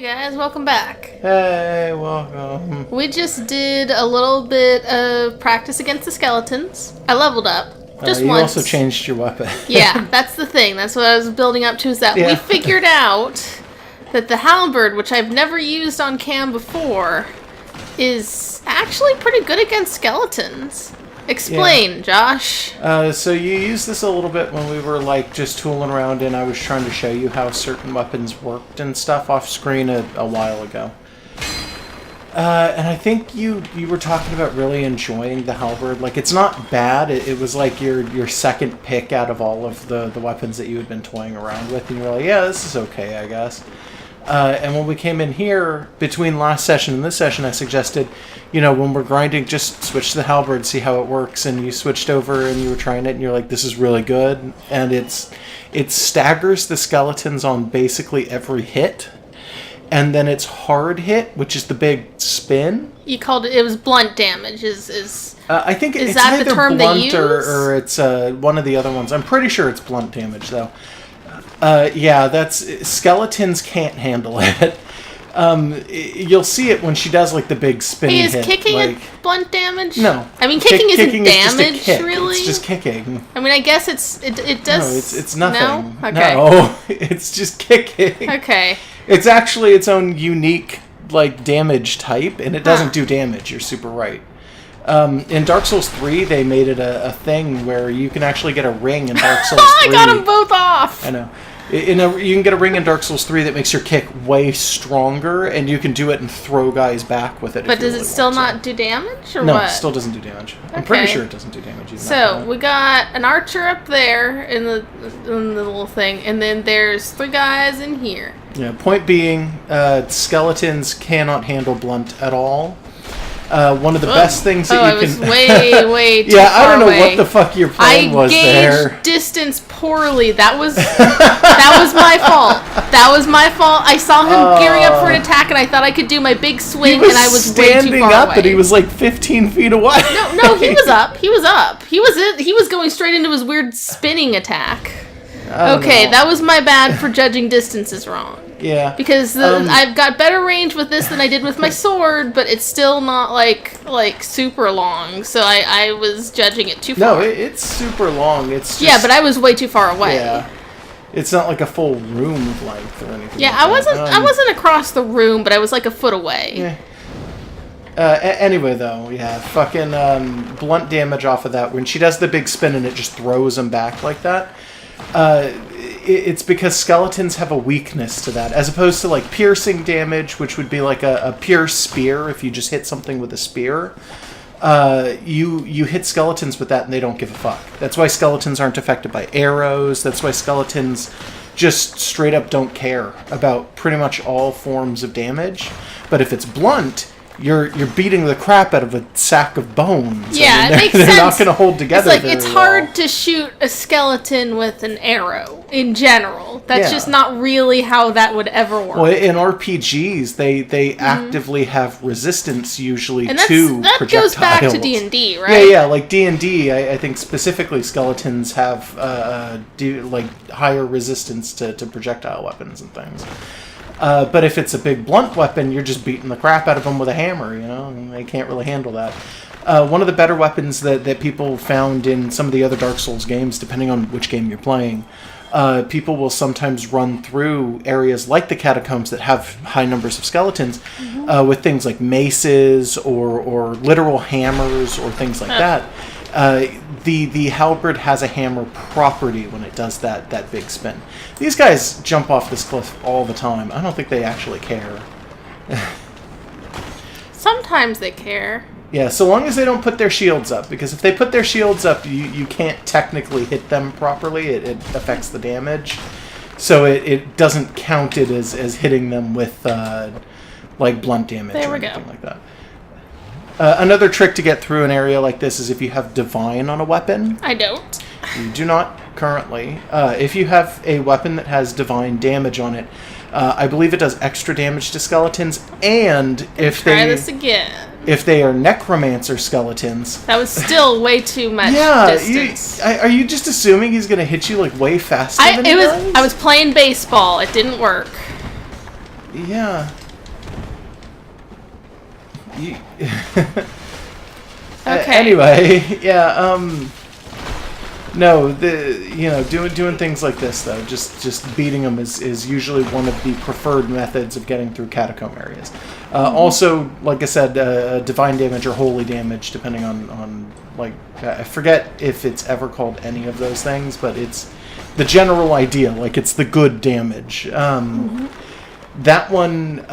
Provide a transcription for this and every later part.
Hey guys, welcome back. Hey, welcome. We just did a little bit of practice against the skeletons. I leveled up. Just you once. also changed your weapon. Yeah, that's the thing. That's what I was building up to, is that we figured out that the halberd, which I've never used on cam before, is actually pretty good against skeletons. Explain, Josh. So you used this a little bit when we were just tooling around and I was trying to show you how certain weapons worked and stuff off screen a while ago. And I think you were talking about really enjoying the halberd. It's not bad. It was your second pick out of all of the weapons that you had been toying around with, and you were like, yeah, this is okay, I guess. And when we came in here, between last session and this session, I suggested, when we're grinding, just switch to the halberd, see how it works. And you switched over and you were trying it and you're like, this is really good. And it staggers the skeletons on basically every hit. And then it's hard hit, which is the big spin. You called it was blunt damage. I think it's that either the term blunt they use? or it's one of the other ones. I'm pretty sure it's blunt damage, though. Skeletons can't handle it. You'll see it when she does the big spinning hit. Is kicking a blunt damage? No. I mean, kicking isn't kicking damage, is just a kick. really. It's just kicking. I mean, I guess it does. No, it's nothing. No? Okay. No, it's just kicking. Okay. It's actually its own unique damage type, and it doesn't do damage. You're super right. In Dark Souls 3, they made it a thing where you can actually get a ring in Dark Souls 3. I got them both off! I know. You can get a ring in Dark Souls 3 that makes your kick way stronger, and you can do it and throw guys back with it. But does it still not do damage, or no, what? No, it still doesn't do damage. I'm pretty sure it doesn't do damage. So, we got an archer up there in the little thing, and then there's 3 guys in here. Yeah, point being, skeletons cannot handle blunt at all. One of the best things that you can... way too yeah, far I don't know away. what the fuck your plan was there. I gauged distance poorly. That was my fault. That was my fault. I saw him gearing up for an attack, and I thought I could do my big swing, and I was way too far away. Standing up, and he was 15 feet away. No, he was up. He was up. He was going straight into his weird spinning attack. Okay, that was my bad for judging distances wrong. Yeah. Because I've got better range with this than I did with my sword, but it's still not like super long, so I was judging it too far. No, it's super long. It's just, yeah, but I was way too far away. Yeah. It's not like a full room of length or anything. Yeah, like I wasn't across the room, but I was a foot away. Yeah. Anyway, though, fucking blunt damage off of that. When she does the big spin and it just throws them back like that, it's because skeletons have a weakness to that, as opposed to piercing damage, which would be a pure spear. If you just hit something with a spear, you hit skeletons with that and they don't give a fuck. That's why skeletons aren't affected by arrows. That's why skeletons just straight up don't care about pretty much all forms of damage. But if it's blunt, you're beating the crap out of a sack of bones. Yeah, it makes sense. They're not going to hold together. It's hard to shoot a skeleton with an arrow in general. That's just not really how that would ever work. Well, in RPGs, they actively have resistance usually and to that projectiles. goes back to D&D, right? Yeah, like D&D, I think specifically skeletons have higher resistance to projectile weapons and things. But if it's a big blunt weapon, you're just beating the crap out of them with a hammer, and they can't really handle that. One of the better weapons that people found in some of the other Dark Souls games, depending on which game you're playing, people will sometimes run through areas like the catacombs that have high numbers of skeletons with things like maces or literal hammers or things like that. The halberd has a hammer property when it does that big spin. These guys jump off this cliff all the time. I don't think they actually care. Sometimes they care. Yeah, so long as they don't put their shields up. Because if they put their shields up, you can't technically hit them properly. It affects the damage. So it doesn't count it as hitting them with blunt damage or anything like that. Another trick to get through an area like this is if you have Divine on a weapon. I don't. You do not currently. If you have a weapon that has Divine damage on it, I believe it does extra damage to skeletons, and Try this again. If they are necromancer skeletons... That was still way too much distance. Are you just assuming he's going to hit you way faster than he does? I was playing baseball. It didn't work. Yeah. Okay. Anyway, yeah. No, doing things like this though, just beating them is usually one of the preferred methods of getting through catacomb areas. Also, like I said, divine damage or holy damage, depending on like I forget if it's ever called any of those things, but it's the general idea. Like it's the good damage. That one,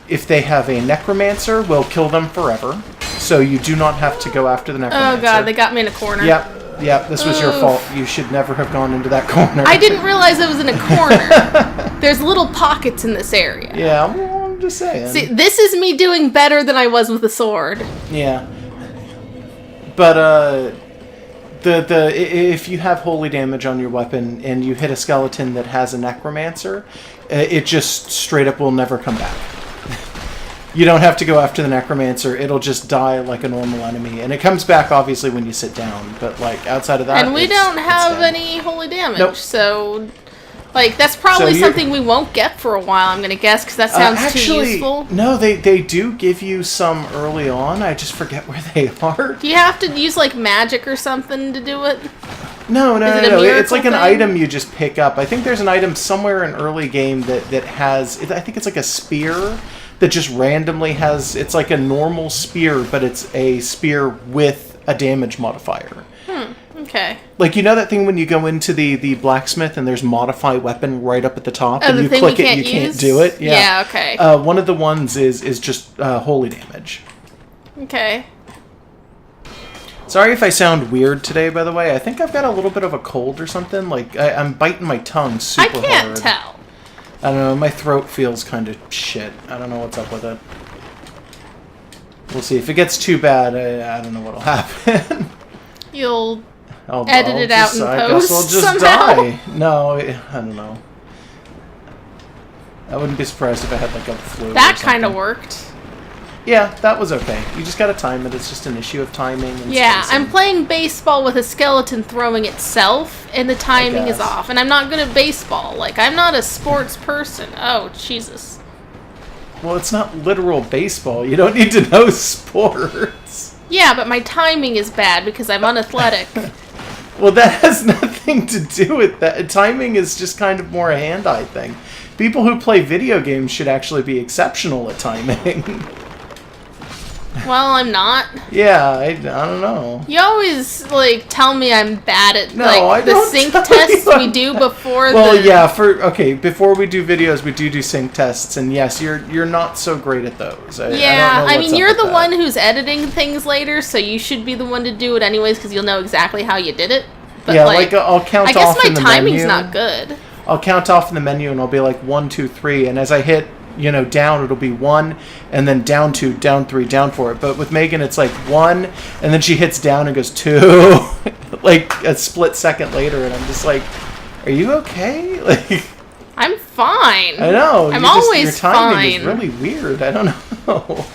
if they have a necromancer, will kill them forever. So you do not have to go after the necromancer. Oh god, they got me in a corner. Yep, this was your fault. You should never have gone into that corner. I didn't realize it was in a corner. There's little pockets in this area. Yeah, well, I'm just saying. See, this is me doing better than I was with the sword. Yeah. But, if you have holy damage on your weapon and you hit a skeleton that has a necromancer, it just straight up will never come back. You don't have to go after the necromancer. It'll just die like a normal enemy. And it comes back, obviously, when you sit down. But, like, outside of that... And we don't have any holy damage. Nope. So, like, that's probably something we won't get for a while, I'm going to guess, because that sounds too useful. No, they do give you some early on. I just forget where they are. Do you have to use, like, magic or something to do it? No. It's like an thing? item you just pick up. I think there's an item somewhere in early game that has... I think it's like a spear... that just randomly has... It's like a normal spear, but it's a spear with a damage modifier. Okay. Like, you know that thing when you go into the blacksmith and there's modify weapon right up at the top? Oh, and the you thing click you it can't and you use? can't do it? Yeah, okay. One of the ones is just holy damage. Okay. Sorry if I sound weird today, by the way. I think I've got a little bit of a cold or something. Like, I'm biting my tongue super hard. I can't tell. I don't know, my throat feels kind of shit. I don't know what's up with it. We'll see. If it gets too bad, I don't know what'll happen. You'll I'll edit it out in I post guess I'll just somehow. die. No, I don't know. I wouldn't be surprised if I had like a flu. That kind of worked. Yeah, that was okay. You just gotta time it. It's just an issue of timing. And Yeah, spacing. I'm playing baseball with a skeleton throwing itself, and the timing is guess. off. And I'm not good at baseball. Like, I'm not a sports person. Oh, Jesus. Well, it's not literal baseball. You don't need to know sports. Yeah, but my timing is bad because I'm unathletic. Well, that has nothing to do with that. Timing is just kind of more a hand-eye thing. People who play video games should actually be exceptional at timing. Well, I'm not. Yeah, I don't know. You always, like, tell me I'm bad at, No, like, I the don't sync tell tests you we do before Well, the... yeah, before we do videos, we do sync tests, and yes, you're not so great at those. Yeah, I mean, you're the one who's editing things later, so you should be the one to do it anyways, because you'll know exactly how you did it. But, yeah, like I'll count I off guess in my the timing's menu. not good. I'll count off in the menu, and I'll be like 1, 2, 3, and as I hit, down, it'll be 1, and then down 2, down 3, down 4. But with Megan, it's like 1, and then she hits down and goes 2, like a split second later, and I'm just like, are you okay? Like, I'm fine. I know. I'm your always timing is fine. really weird. I don't know.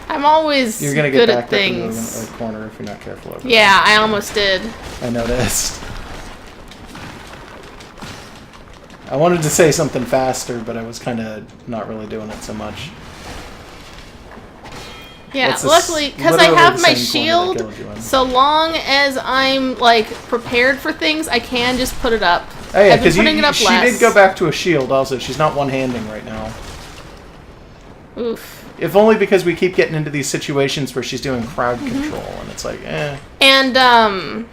I'm always You're gonna get good at backed up into things. a corner if you're not careful over Yeah, I almost did. there. I noticed. I wanted to say something faster, but I was kind of not really doing it so much. Yeah, That's luckily, because I literally have the my same corner that shield, killed you in. so long as I'm, like, prepared for things, I can just put it up. Oh yeah, I've been because putting it up she less. did go back to a shield also. She's not one-handing right now. Oof. If only because we keep getting into these situations where she's doing crowd control, and it's like, eh. And,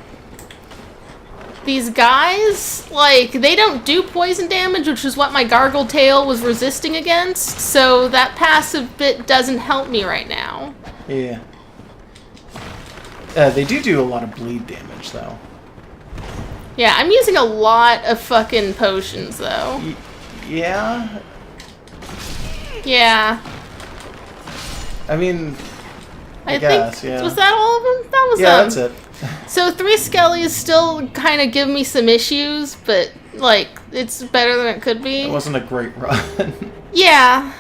these guys, like, they don't do poison damage, which is what my Gargle Tail was resisting against, so that passive bit doesn't help me right now. Yeah. They do a lot of bleed damage, though. Yeah, I'm using a lot of fucking potions, though. Yeah? Yeah. I mean, I think, yeah. was that all of them? That was Yeah, them. that's it. So 3 Skellies still kind of give me some issues, but, like, it's better than it could be. It wasn't a great run. Yeah,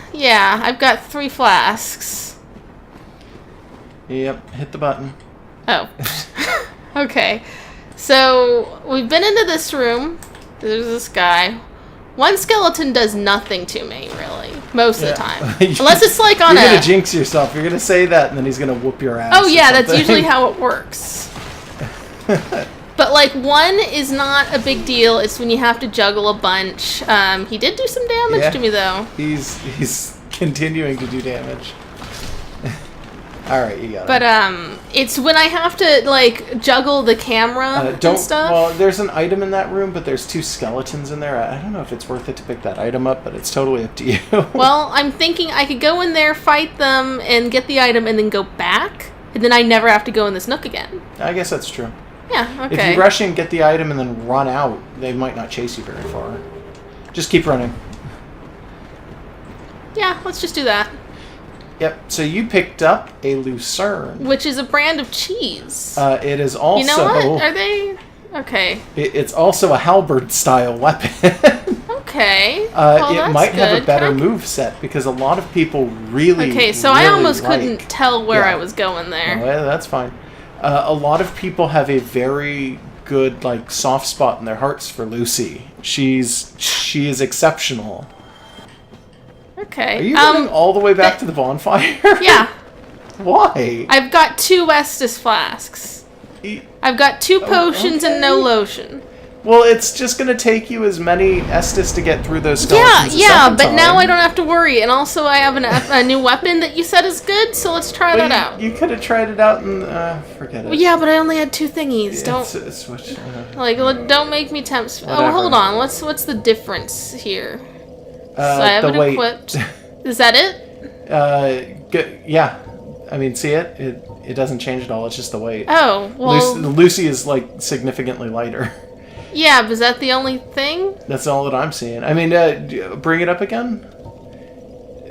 I've got 3 flasks. Yep, hit the button. Oh. Okay. So, we've been into this room. There's this guy. One skeleton does nothing to me, really, most of the time. You- Unless it's like on You're a... gonna jinx yourself. You're gonna say that, and then he's gonna whoop your ass. Oh or yeah, that's something. usually how it works. But like one is not a big deal. It's when you have to juggle a bunch. He did do some damage to me though. He's continuing to do damage. All right, you got it. But it's when I have to like juggle the camera and stuff. Well, there's an item in that room, but there's 2 skeletons in there. I don't know if it's worth it to pick that item up, but it's totally up to you. Well, I'm thinking I could go in there, fight them, and get the item, and then go back, and then I never have to go in this nook again. I guess that's true. Yeah. Okay. If you rush in, get the item, and then run out, they might not chase you very far. Just keep running. Yeah, let's just do that. Yep. So you picked up a lucerne. Which is a brand of cheese. It is also. You know what? Are they? Okay. It's also a halberd style weapon. Okay. Well, it that's might have good. a better move set because a lot of people really. Okay, so really I almost like, couldn't tell where Yeah. I was going there. Well, that's fine. A lot of people have a very good like soft spot in their hearts for Lucy. She is exceptional. Okay. Are you going all the way back to the bonfire? Yeah. Why? I've got 2 Estus flasks. I've got 2 potions and no okay. lotion. Well, it's just going to take you as many Estus to get through those skeletons. Yeah, but now I don't have to worry. And also I have a new weapon that you said is good, so let's try that out. You could have tried it out and forget it. Well, yeah, but I only had 2 thingies. Switch. Like, don't make me tempt... Oh, Whatever. hold on. What's the difference here? So I have the it weight. equipped. Is that it? Yeah. I mean, see it? It doesn't change at all. It's just the weight. Oh, well... Lucy is, like, significantly lighter. Yeah, but is that the only thing? That's all that I'm seeing. I mean, bring it up again?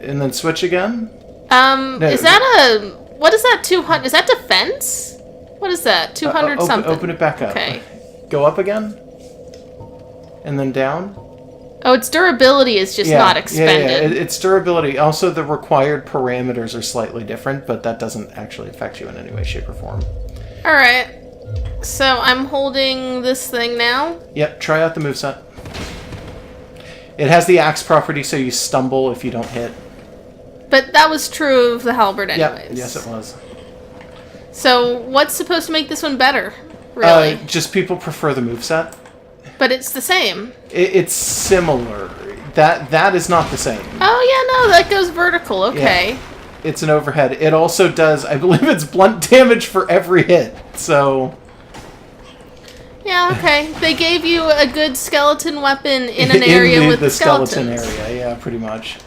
And then switch again? Is that a... What is that 200... Is that defense? What is that? 200 something? Open it back up. Okay. Go up again? And then down? Oh, its durability is just not expended. Yeah. Its durability. Also, the required parameters are slightly different, but that doesn't actually affect you in any way, shape, or form. Alright. So, I'm holding this thing now. Yep, try out the moveset. It has the axe property, so you stumble if you don't hit. But that was true of the halberd anyways. Yep, yes it was. So, what's supposed to make this one better, really? Just people prefer the moveset. But it's the same. It's similar. That is not the same. Oh, yeah, no, that goes vertical. Okay. Yeah. It's an overhead. It also does, I believe it's blunt damage for every hit, so... Yeah, okay. They gave you a good skeleton weapon in an area with the skeletons. skeleton area, yeah, pretty much.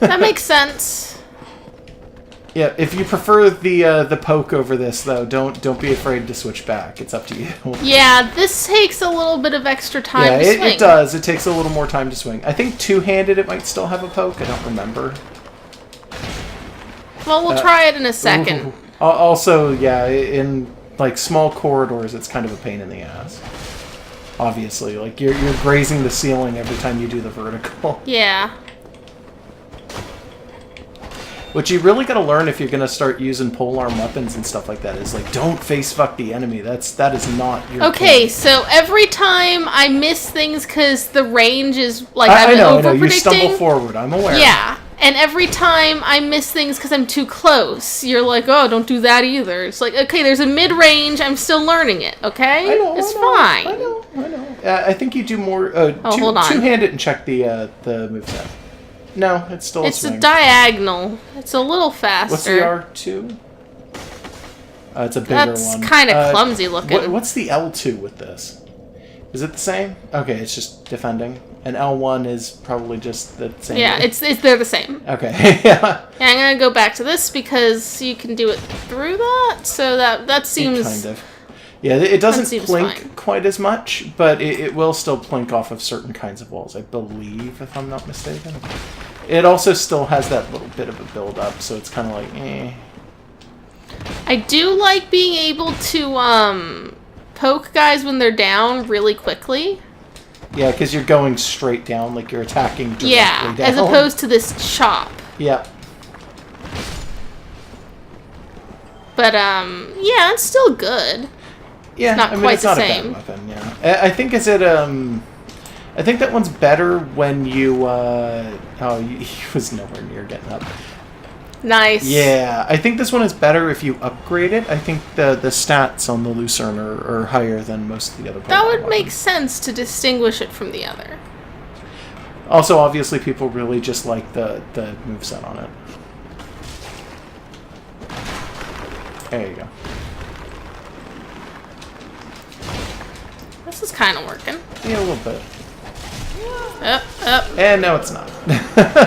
That makes sense. Yeah, if you prefer the poke over this, though, don't be afraid to switch back. It's up to you. Yeah, this takes a little bit of extra time to swing. It does. It takes a little more time to swing. I think two-handed it might still have a poke. I don't remember. Well, we'll try it in a second. Ooh. Also, yeah, in like small corridors, it's kind of a pain in the ass. Obviously, like you're grazing the ceiling every time you do the vertical. Yeah. What you really gotta learn if you're gonna start using polearm weapons and stuff like that is like don't face fuck the enemy. That is not your Okay, thing. so every time I miss things because the range is like I I'm know. over-predicting. You stumble forward. I'm aware. Yeah, and every time I miss things because I'm too close, you're like, oh, don't do that either. It's like, okay, there's a mid-range. I'm still learning it. Okay, it's fine. I know. I think you do more. Hold on. Two-hand it and check the moveset. No, it's still It's a swing. a diagonal. It's a little faster. What's the R2? It's a bigger one. That's kind of clumsy looking. What's the L2 with this? Is it the same? Okay, it's just defending. And L1 is probably just the same. Yeah, they're the same. Okay. Yeah. And I'm gonna go back to this because you can do it through that. So that seems Kind of. Yeah, it doesn't plink fine. quite as much, but it will still plink off of certain kinds of walls, I believe, if I'm not mistaken. It also still has that little bit of a build-up, so it's kind of like, eh. I do like being able to poke guys when they're down really quickly. Yeah, because you're going straight down, like you're attacking directly down. As opposed to this chop. Yeah. But, yeah, it's still good. Yeah, It's not I mean, quite it's the not same. a bad weapon, yeah. I think is it, I think that one's better when you, he was nowhere near getting up. Nice. Yeah, I think this one is better if you upgrade it. I think the stats on the Lucerne are higher than most of the other Pokemon That would weapons. make sense to distinguish it from the other. Also, obviously, people really just like the moveset on it. There you go. This is kind of working. Yeah, a little bit. Up, up. And no, it's not.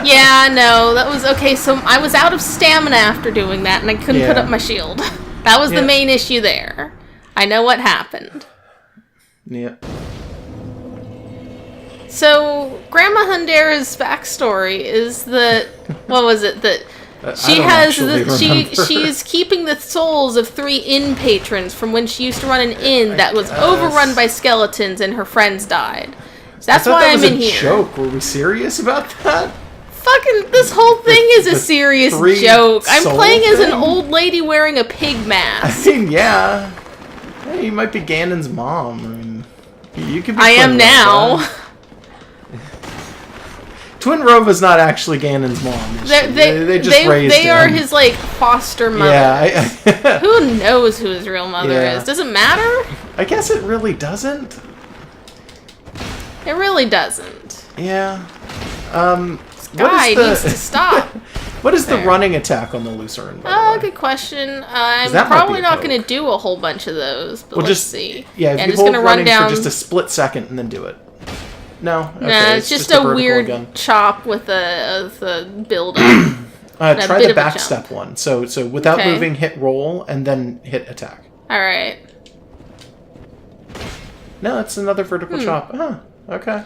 Yeah, no, that was okay. So I was out of stamina after doing that, and I couldn't put Yeah. up my shield. That was the Yeah. main issue there. I know what happened. Yeah. So Grandma Hundera's backstory is that what was it that she don't has actually remember. she's keeping the souls of 3 inn patrons from when she used to run an inn that was guess. overrun by skeletons and her friends died. So that's I thought why that I'm was in a here. joke. Were we serious about that? Fucking this whole thing is a the serious 3 joke. I'm soul playing as an thing? old lady wearing a pig I mask. mean, yeah. Hey, you might be Ganon's mom. I mean, you could be. I am Twin now. Rova. Twin Rova's not actually Ganon's mom. Is she? They just raised they are him. his like foster mother. Yeah, Who knows who his real mother Yeah. is? Does it matter? I guess it really doesn't. It really doesn't. Yeah. Guy needs to stop. What is the There. running attack on the Lucerne? by the Oh, way? good question. I'm that might probably be a not poke. going to do a whole bunch of those, but Well, let's just see. Yeah, if I'm you just hold going to run running down. for just a split second and then do it. No, okay, Nah, it's just a vertical weird again. chop with a build up. a Try bit the of a back jump. step one. So without Okay. moving, hit roll and then hit attack. All right. No, it's another vertical Hmm. chop. Huh. Okay.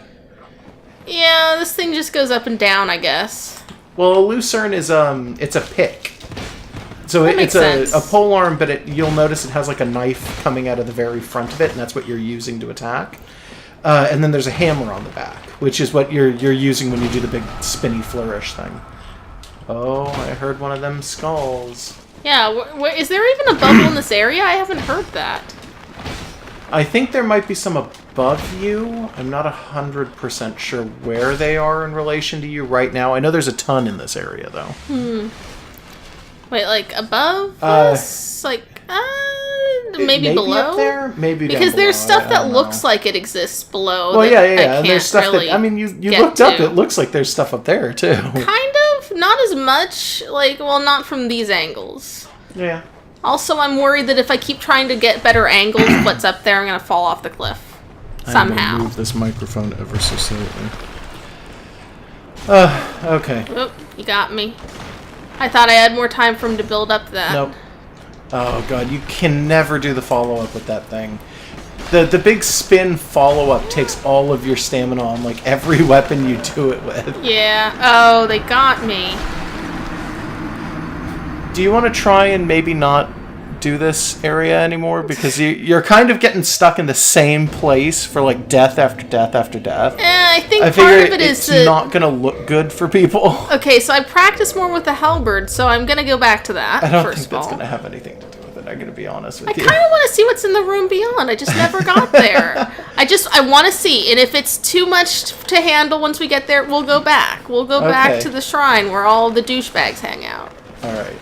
Yeah, this thing just goes up and down, I guess. Well, a Lucerne is it's a pick. So That it's makes sense. a pole arm, but you'll notice it has like a knife coming out of the very front of it, and that's what you're using to attack. And then there's a hammer on the back, which is what you're using when you do the big spinny flourish thing. Oh, I heard one of them skulls. Yeah, is there even a bubble in this area? I haven't heard that. I think there might be some above you. I'm not 100% sure where they are in relation to you right now. I know there's a ton in this area, though. Wait, like above us? Like, maybe below? up there? Maybe down Because there's below. stuff I that don't looks know. like it exists below. Well, that yeah. I And there's can't stuff really that... I mean, you get looked up. to. It looks like there's stuff up there, too. Kind of. Not as much. Like, well, not from these angles. Yeah. Also, I'm worried that if I keep trying to get better angles of what's up there, I'm going to fall off the cliff. I'm gonna Somehow. move this microphone ever so slightly. Okay. Oop, you got me. I thought I had more time for him to build up that. Nope. Oh god, you can never do the follow-up with that thing. The big spin follow-up takes all of your stamina on, like, every weapon you do it with. Yeah. Oh, they got me. Do you want to try and maybe not do this area anymore? Because you're kind of getting stuck in the same place for, like, death after death after death. I think I part figure of it it's is that... not going to look good for people. Okay, so I practice more with the halberd, so I'm going to go back to that, I don't first think of that's all. going to have anything to do with it. I'm going to be honest with I you. kind of want to see what's in the room beyond. I just never got there. I want to see, and if it's too much to handle once we get there, we'll go back. We'll go back Okay. to the shrine where all the douchebags hang out. All right.